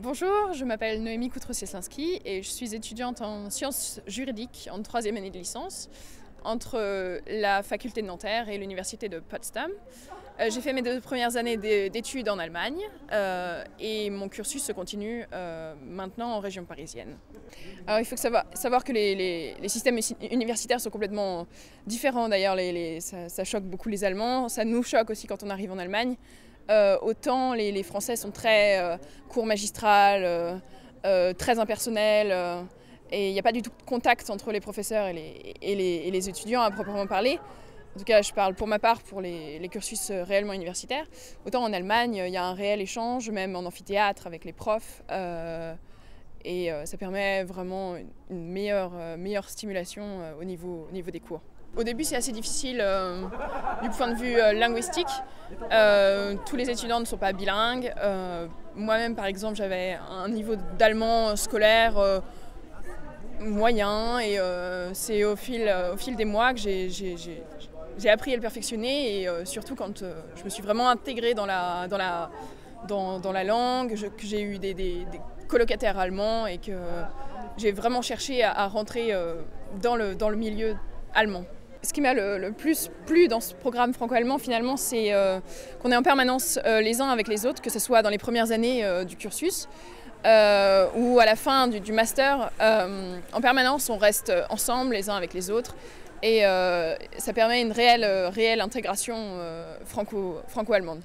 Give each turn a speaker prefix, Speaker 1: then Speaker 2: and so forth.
Speaker 1: Bonjour, je m'appelle Noémie Koutrosieslinski et je suis étudiante en sciences juridiques en troisième année de licence entre la faculté de Nanterre et l'université de Potsdam. J'ai fait mes 2 premières années d'études en Allemagne et mon cursus se continue maintenant en région parisienne. Alors il faut savoir que les systèmes universitaires sont complètement différents. D'ailleurs, ça choque beaucoup les Allemands, ça nous choque aussi quand on arrive en Allemagne. Autant les Français sont très cours magistral, très impersonnels, et il n'y a pas du tout de contact entre les professeurs et les étudiants à proprement parler. En tout cas, je parle pour ma part pour les cursus réellement universitaires. Autant en Allemagne, il y a un réel échange, même en amphithéâtre avec les profs, et ça permet vraiment une meilleure stimulation au niveau des cours. Au début, c'est assez difficile du point de vue linguistique. Tous les étudiants ne sont pas bilingues. Moi-même, par exemple, j'avais un niveau d'allemand scolaire moyen et c'est au fil des mois que j'ai appris à le perfectionner et surtout quand je me suis vraiment intégrée dans la langue, que j'ai eu des colocataires allemands et que j'ai vraiment cherché à rentrer dans le milieu allemand. Ce qui m'a le plus plu dans ce programme franco-allemand, finalement, c'est qu'on est en permanence les uns avec les autres, que ce soit dans les premières années du cursus ou à la fin du master. En permanence, on reste ensemble les uns avec les autres et ça permet une réelle intégration franco-allemande.